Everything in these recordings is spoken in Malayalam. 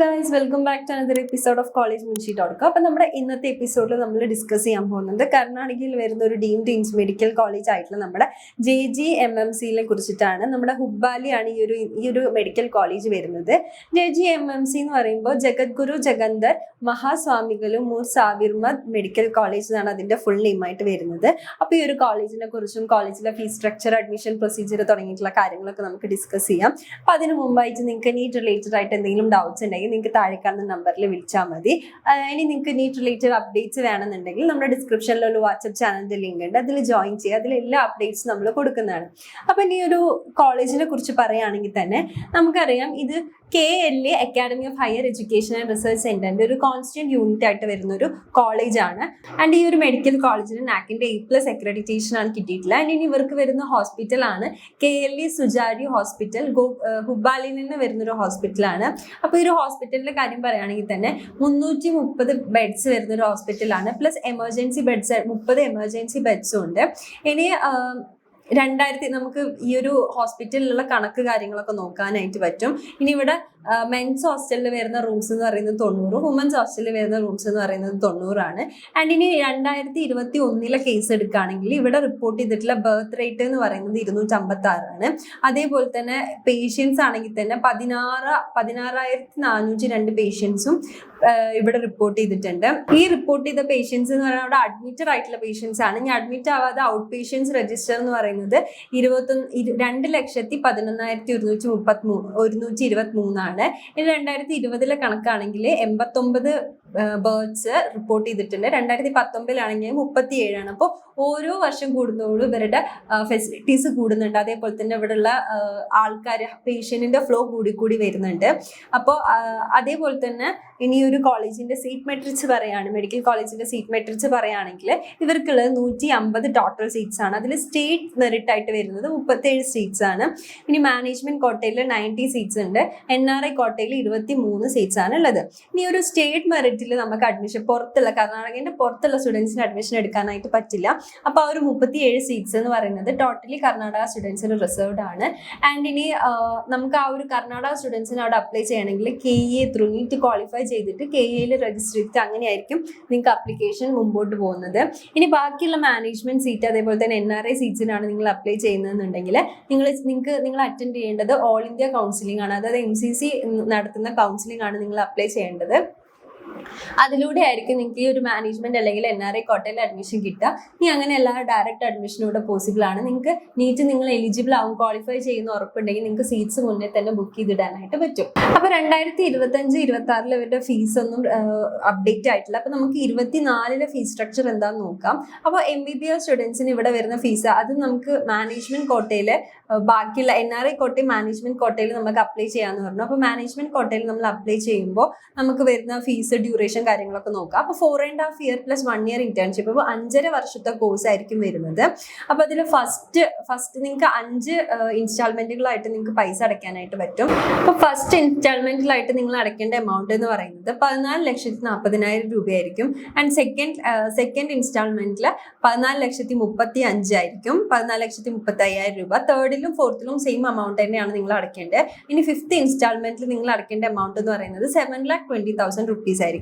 Guys, welcome back to another episode of college മുൻഷി.com. അപ്പം നമ്മുടെ ഇന്നത്തെ എപ്പിസോഡിൽ നമ്മൾ ഡിസ്കസ് ചെയ്യാൻ പോകുന്നത് കർണാടകയിൽ വരുന്ന ഒരു ഡീംഡ് മെഡിക്കൽ കോളേജ് ആയിട്ടുള്ള നമ്മുടെ JGMMCയെ കുറിച്ചിട്ടാണ്. നമ്മുടെ ഹുബ്ബാലിയാണ് ഈ ഒരു മെഡിക്കൽ കോളേജ് വരുന്നത്. JGMMC എന്ന് പറയുമ്പോൾ ജഗദ്ഗുരു ജഗന്തർ മഹാസ്വാമികളും മൂർ സാവിർമദ് മെഡിക്കൽ കോളേജ് എന്നാണ് അതിന്റെ ഫുൾ നെയിമായിട്ട് വരുന്നത്. അപ്പോൾ ഈ ഒരു കോളേജിനെ കുറിച്ചും കോളേജിലെ ഫീസ് സ്ട്രക്ചർ, അഡ്മിഷൻ പ്രൊസീജിയർ തുടങ്ങിയിട്ടുള്ള കാര്യങ്ങളൊക്കെ നമുക്ക് ഡിസ്കസ് ചെയ്യാം. അപ്പോൾ അതിന് മുമ്പായിട്ട് നിങ്ങൾക്ക് നീറ്റ് റിലേറ്റഡ് ആയിട്ട് എന്തെങ്കിലും ഡൗട്ട്സ് ഉണ്ടെങ്കിൽ നിങ്ങൾക്ക് താഴെ കാണുന്ന നമ്പറിൽ വിളിച്ചാൽ മതി. ഇനി നിങ്ങൾക്ക് നീറ്റ് റിലേറ്റഡ് അപ്ഡേറ്റ്സ് വേണമെന്നുണ്ടെങ്കിൽ നമ്മുടെ ഡിസ്ക്രിപ്ഷനിൽ ഒരു വാട്സ്ആപ്പ് ചാനലിന്റെ ലിങ്ക് ഉണ്ട്, അതിൽ ജോയിൻ ചെയ്യുക. അതിൽ എല്ലാ അപ്ഡേറ്റ്സും നമ്മൾ കൊടുക്കുന്നതാണ്. അപ്പം ഇനി ഒരു കോളേജിനെ കുറിച്ച് പറയുകയാണെങ്കിൽ തന്നെ നമുക്കറിയാം, ഇത് KLA academy of higher education and research സെന്ററിന്റെ ഒരു കോൺസ്റ്റന്റ് യൂണിറ്റ് ആയിട്ട് വരുന്ന ഒരു കോളേജാണ്. ആൻഡ് ഈ ഒരു മെഡിക്കൽ കോളേജിന് NAAC A+ അക്രഡിറ്റേഷൻ ആണ് കിട്ടിയിട്ടില്ല. ആൻഡ് ഇനി ഇവർക്ക് വരുന്ന ഹോസ്പിറ്റലാണ് KLA സുജാരി ഹോസ്പിറ്റൽ, ഹുബ്ബാലിയിൽ നിന്ന് വരുന്നൊരു ഹോസ്പിറ്റലാണ്. അപ്പോൾ ഈ ഒരു ഹോസ്പിറ്റലിന്റെ കാര്യം പറയുകയാണെങ്കിൽ തന്നെ 330 ബെഡ്സ് വരുന്ന ഒരു ഹോസ്പിറ്റലാണ്. പ്ലസ് എമർജൻസി ബെഡ്സ് 30 എമർജൻസി ബെഡ്സും ഉണ്ട്. ഇനി നമുക്ക് ഈ ഒരു ഹോസ്പിറ്റലിലുള്ള കണക്ക് കാര്യങ്ങളൊക്കെ നോക്കാനായിട്ട് പറ്റും. ഇനി ഇവിടെ മെൻസ് ഹോസ്റ്റലിൽ വരുന്ന റൂംസ് എന്ന് പറയുന്നത് 90, വുമൻസ് ഹോസ്റ്റലിൽ വരുന്ന റൂംസ് എന്ന് പറയുന്നത് 90 ആൻഡ് ഇനി 2021 കേസ് എടുക്കുകയാണെങ്കിൽ ഇവിടെ റിപ്പോർട്ട് ചെയ്തിട്ടുള്ള ബർത്ത് റേറ്റ് എന്ന് പറയുന്നത് 256. അതേപോലെ തന്നെ പേഷ്യൻസ് ആണെങ്കിൽ തന്നെ 16,402 പേഷ്യൻസും ഇവിടെ റിപ്പോർട്ട് ചെയ്തിട്ടുണ്ട്. ഈ റിപ്പോർട്ട് ചെയ്ത പേഷ്യൻസ് എന്ന് പറയുന്നത് അവിടെ അഡ്മിറ്റഡ് ആയിട്ടുള്ള പേഷ്യൻസ് ആണ്. ഇനി അഡ്മിറ്റ് ആവാതെ ഔട്ട് പേഷ്യൻസ് രജിസ്റ്റർ എന്ന് പറയുന്നത് 2,11,123 ആണ്. ഇനി 2020 കണക്കാണെങ്കിൽ 89 ബേർഡ്സ് റിപ്പോർട്ട് ചെയ്തിട്ടുണ്ട്. 2019 37. അപ്പോൾ ഓരോ വർഷം കൂടുന്നതോടും ഇവരുടെ ഫെസിലിറ്റീസ് കൂടുന്നുണ്ട്. അതേപോലെ തന്നെ ഇവിടെയുള്ള ആൾക്കാർ, പേഷ്യന്റിന്റെ ഫ്ലോ കൂടി വരുന്നുണ്ട്. അപ്പോൾ അതേപോലെ തന്നെ ഇനി ഒരു കോളേജിന്റെ സീറ്റ് മെട്രിക്സ് പറയുകയാണ്, മെഡിക്കൽ കോളേജിന്റെ സീറ്റ് മെട്രിക്സ് പറയുകയാണെങ്കിൽ ഇവർക്കുള്ളത് 150 ടോട്ടൽ സീറ്റ്സ് ആണ്. അതിൽ സ്റ്റേറ്റ് മെറിറ്റ് ആയിട്ട് വരുന്നത് 37 സീറ്റ്സ് ആണ്. ഇനി മാനേജ്മെന്റ് കോട്ടയിൽ 90 സീറ്റ്സ് ഉണ്ട്. NRI കോട്ടയിൽ 23 സീറ്റ്സ് ആണ് ഉള്ളത്. ഇനി ഒരു സ്റ്റേറ്റ് മെറിറ്റിൽ നമുക്ക് അഡ്മിഷൻ കർണാടകന്റെ പുറത്തുള്ള സ്റ്റുഡൻസിന് അഡ്മിഷൻ എടുക്കാനായിട്ട് പറ്റില്ല. അപ്പോൾ ആ ഒരു 37 സീറ്റ്സ് എന്ന് പറയുന്നത് ടോട്ടലി കർണാടക സ്റ്റുഡൻസിന് റിസർവ്ഡ് ആണ്. ആൻഡ് ഇനി നമുക്ക് ആ ഒരു കർണാടക സ്റ്റുഡൻസിന് അവിടെ അപ്ലൈ ചെയ്യണമെങ്കിൽ KA ത്രൂ നീറ്റ് ക്വാളിഫൈ ചെയ്തിട്ട് KAയിൽ രജിസ്റ്റർ ചെയ്തിട്ട് അങ്ങനെയായിരിക്കും നിങ്ങൾക്ക് അപ്ലിക്കേഷൻ മുമ്പോട്ട് പോകുന്നത്. ഇനി ബാക്കിയുള്ള മാനേജ്മെന്റ് സീറ്റ് അതേപോലെ തന്നെ NRI സീറ്റ്സിനാണ് നിങ്ങൾ അപ്ലൈ ചെയ്യുന്നതെന്നുണ്ടെങ്കിൽ നിങ്ങൾ അറ്റൻഡ് ചെയ്യേണ്ടത് ഓൾ ഇന്ത്യ കൗൺസിലിംഗ് ആണ്. അതായത് MCC നടത്തുന്ന കൗൺസിലിംഗ് ആണ് നിങ്ങൾ അപ്ലൈ ചെയ്യേണ്ടത്. അതിലൂടെ ആയിരിക്കും നിങ്ങൾക്ക് ഈ ഒരു മാനേജ്മെന്റ് അല്ലെങ്കിൽ NRI കോട്ടയിൽ അഡ്മിഷൻ കിട്ടുക. ഇനി അങ്ങനെയല്ല, ഡയറക്റ്റ് അഡ്മിഷനൂടെ പോസിബിൾ ആണ്. നിങ്ങൾക്ക് നീറ്റ് നിങ്ങൾ എലിജിബിൾ ആവും, ക്വാളിഫൈ ചെയ്യുന്ന ഉറപ്പുണ്ടെങ്കിൽ നിങ്ങൾക്ക് സീറ്റ്സ് മുന്നേ തന്നെ ബുക്ക് ചെയ്തിടാനായിട്ട് പറ്റും. അപ്പോൾ 2025-26 ഇവരുടെ ഫീസ് ഒന്നും അപ്ഡേറ്റ് ആയിട്ടില്ല. അപ്പോൾ നമുക്ക് 24 ഫീസ് സ്ട്രക്ചർ എന്താണെന്ന് നോക്കാം. അപ്പോൾ MBBS സ്റ്റുഡൻസിന് ഇവിടെ വരുന്ന ഫീസ് അത് നമുക്ക് മാനേജ്മെന്റ് കോട്ടയിൽ, ബാക്കിയുള്ള NRI കോട്ടയും മാനേജ്മെന്റ് കോട്ടയിൽ നമുക്ക് അപ്ലൈ ചെയ്യാന്ന് പറഞ്ഞു. അപ്പോൾ മാനേജ്മെന്റ് കോട്ടയിൽ നമ്മൾ അപ്ലൈ ചെയ്യുമ്പോൾ നമുക്ക് വരുന്ന ഫീസ്, ഡ്യൂറേഷൻ കാര്യങ്ങളൊക്കെ നോക്കാം. അപ്പോൾ 4.5 ഇയർ പ്ലസ് 1 ഇയർ ഇന്റേൺഷിപ്പ്, അപ്പോൾ 5.5 വർഷത്തെ കോഴ്സ് ആയിരിക്കും വരുന്നത്. അപ്പോൾ അതിൽ ഫസ്റ്റ് നിങ്ങൾക്ക് 5 ഇൻസ്റ്റാൾമെന്റുകളായിട്ട് നിങ്ങൾക്ക് പൈസ അടയ്ക്കാനായിട്ട് പറ്റും. അപ്പോൾ ഫസ്റ്റ് ഇൻസ്റ്റാൾമെന്റിലായിട്ട് നിങ്ങൾ അടയ്ക്കേണ്ട എമൗണ്ട് എന്ന് പറയുന്നത് 14,40,000 രൂപയായിരിക്കും. ആൻഡ് സെക്കൻഡ് ഇൻസ്റ്റാൾമെന്റിൽ 14,35,000 ആയിരിക്കും, 14,35,000 രൂപ. തേർഡിലും ഫോർത്തിലും സെയിം എമൗണ്ട് തന്നെയാണ് നിങ്ങൾ അടയ്ക്കേണ്ടത്. ഇനി 5th ഇൻസ്റ്റാൾമെന്റിൽ നിങ്ങൾ അടയ്ക്കേണ്ട എമൗണ്ട് എന്ന് പറയുന്നത് 7,20,000 റുപ്പീസ് ആയിരിക്കും.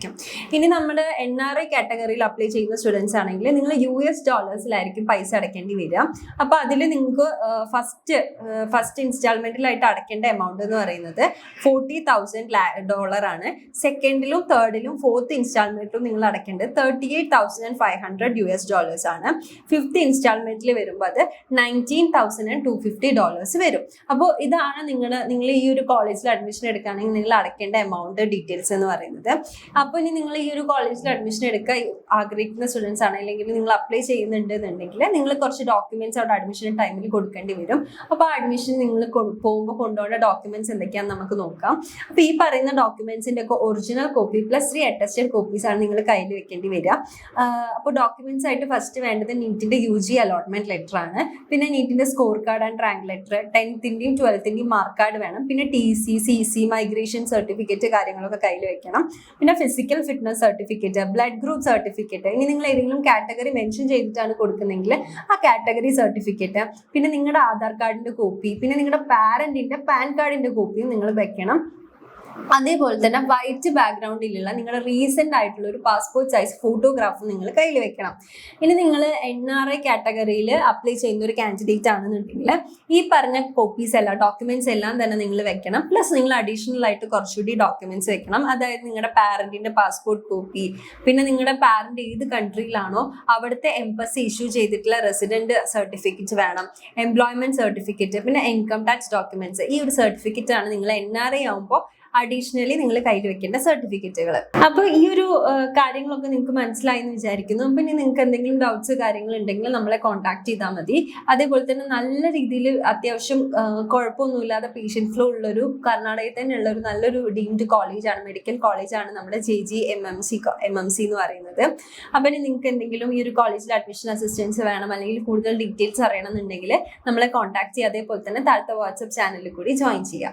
ഇനി നമ്മുടെ NRI കാറ്റഗറിയിൽ അപ്ലൈ ചെയ്യുന്ന സ്റ്റുഡൻസ് ആണെങ്കിൽ നിങ്ങൾ US ഡോളേഴ്സിലായിരിക്കും പൈസ അടയ്ക്കേണ്ടി വരിക. അപ്പോൾ അതിൽ നിങ്ങൾക്ക് ഫസ്റ്റ് ഇൻസ്റ്റാൾമെന്റിലായിട്ട് അടയ്ക്കേണ്ട എമൗണ്ട് എന്ന് പറയുന്നത് $40,000 ആണ്. സെക്കൻഡിലും തേർഡിലും 4th ഇൻസ്റ്റാൾമെന്റിലും നിങ്ങൾ അടയ്ക്കേണ്ടത് $38,500 ആണ്. 5th ഇൻസ്റ്റാൾമെന്റിൽ വരുമ്പോൾ അത് $19,250 വരും. അപ്പോൾ ഇതാണ് നിങ്ങൾ ഈ ഒരു കോളേജിൽ അഡ്മിഷൻ എടുക്കുകയാണെങ്കിൽ നിങ്ങൾ അടയ്ക്കേണ്ട എമൗണ്ട് ഡീറ്റെയിൽസ് എന്ന് പറയുന്നത്. അപ്പോൾ ഇനി നിങ്ങൾ ഈ ഒരു കോളേജിൽ അഡ്മിഷൻ എടുക്കാൻ ആഗ്രഹിക്കുന്ന സ്റ്റുഡൻസ് ആണ്, അല്ലെങ്കിൽ നിങ്ങൾ അപ്ലൈ ചെയ്യുന്നുണ്ടെന്നുണ്ടെങ്കിൽ നിങ്ങൾ കുറച്ച് ഡോക്യുമെന്റ്സ് അവിടെ അഡ്മിഷൻ ടൈമിൽ കൊടുക്കേണ്ടി വരും. അപ്പോൾ ആ അഡ്മിഷൻ നിങ്ങൾ പോകുമ്പോൾ കൊണ്ടുപോകേണ്ട ഡോക്യുമെന്റ്സ് എന്തൊക്കെയാണെന്ന് നമുക്ക് നോക്കാം. അപ്പോൾ ഈ പറയുന്ന ഡോക്യുമെന്റ്സിന്റെ ഒക്കെ original copy plus 3 attested copies ആണ് നിങ്ങൾ കയ്യിൽ വെക്കേണ്ടി വരിക. അപ്പോൾ ഡോക്യുമെന്റ്സ് ആയിട്ട് ഫസ്റ്റ് വേണ്ടത് നീറ്റിന്റെ UG അലോട്ട്മെന്റ് ലെറ്റർ ആണ്. പിന്നെ നീറ്റിന്റെ score card and rank letter, 10th-ന്റെയും 12th-ന്റെയും മാർക്ക് കാർഡ് വേണം. പിന്നെ TC, CC, മൈഗ്രേഷൻ സർട്ടിഫിക്കറ്റ് കാര്യങ്ങളൊക്കെ കയ്യിൽ വെക്കണം. പിന്നെ physical fitness certificate, blood group certificate. ഇനി നിങ്ങൾ ഏതെങ്കിലും കാറ്റഗറി മെൻഷൻ ചെയ്തിട്ടാണ് കൊടുക്കുന്നതെങ്കിൽ ആ കാറ്റഗറി സർട്ടിഫിക്കറ്റ്, പിന്നെ നിങ്ങളുടെ ആധാർ കാർഡിന്റെ കോപ്പി, പിന്നെ നിങ്ങളുടെ പാരന്റിന്റെ പാൻ കാർഡിന്റെ കോപ്പിയും നിങ്ങൾ വെക്കണം. അതേപോലെ തന്നെ വൈറ്റ് ബാക്ക്ഗ്രൗണ്ടിലുള്ള നിങ്ങളുടെ റീസെന്റ് ആയിട്ടുള്ള ഒരു പാസ്പോർട്ട് സൈസ് ഫോട്ടോഗ്രാഫ് നിങ്ങൾ കയ്യിൽ വെക്കണം. ഇനി നിങ്ങൾ NRI കാറ്റഗറിയിൽ അപ്ലൈ ചെയ്യുന്ന ഒരു കാൻഡിഡേറ്റ് ആണെന്നുണ്ടെങ്കിൽ ഈ പറഞ്ഞ കോപ്പീസ് എല്ലാം ഡോക്യുമെന്റ്സ് എല്ലാം തന്നെ നിങ്ങൾ വെക്കണം. പ്ലസ് നിങ്ങൾ അഡീഷണൽ ആയിട്ട് കുറച്ചുകൂടി ഡോക്യുമെന്റ്സ് വെക്കണം. അതായത് നിങ്ങളുടെ പാരന്റിന്റെ പാസ്പോർട്ട് കോപ്പി, പിന്നെ നിങ്ങളുടെ പാരന്റ് ഏത് കൺട്രിയിലാണോ അവിടുത്തെ എംബസി ഇഷ്യൂ ചെയ്തിട്ടുള്ള റെസിഡന്റ് സർട്ടിഫിക്കറ്റ് വേണം, എംപ്ലോയ്മെന്റ് സർട്ടിഫിക്കറ്റ്, പിന്നെ ഇൻകം ടാക്സ് ഡോക്യുമെന്റ്സ്. ഈ ഒരു സർട്ടിഫിക്കറ്റ് ആണ് നിങ്ങൾ NRI ആവുമ്പോൾ അഡീഷണലി നിങ്ങൾ കയ്യിൽ വെക്കേണ്ട സർട്ടിഫിക്കറ്റുകൾ. അപ്പോൾ ഈ ഒരു കാര്യങ്ങളൊക്കെ നിങ്ങൾക്ക് മനസ്സിലായി എന്ന് വിചാരിക്കുന്നു. പിന്നെ നിങ്ങൾക്ക് എന്തെങ്കിലും ഡൗട്ട്സ് കാര്യങ്ങൾ ഉണ്ടെങ്കിൽ നമ്മളെ കോൺടാക്ട് ചെയ്താൽ മതി. അതേപോലെ തന്നെ നല്ല രീതിയിൽ അത്യാവശ്യം കുഴപ്പമൊന്നുമില്ലാതെ പേഷ്യൻ്റ് ഫ്ലോ ഉള്ളൊരു കർണാടകയിൽ തന്നെ ഉള്ള ഒരു നല്ലൊരു ഡീംഡ് കോളേജാണ്, മെഡിക്കൽ കോളേജാണ് നമ്മുടെ JGMMC എന്ന് പറയുന്നത്. അപ്പം നിങ്ങൾക്ക് എന്തെങ്കിലും ഈ ഒരു കോളേജിൽ അഡ്മിഷൻ അസിസ്റ്റൻസ് വേണം അല്ലെങ്കിൽ കൂടുതൽ ഡീറ്റെയിൽസ് അറിയണമെന്നുണ്ടെങ്കിൽ നമ്മളെ കോൺടാക്ട് ചെയ്യുക. അതേപോലെ തന്നെ താഴത്തെ വാട്സപ്പ് ചാനലിൽ കൂടി ജോയിൻ ചെയ്യാം.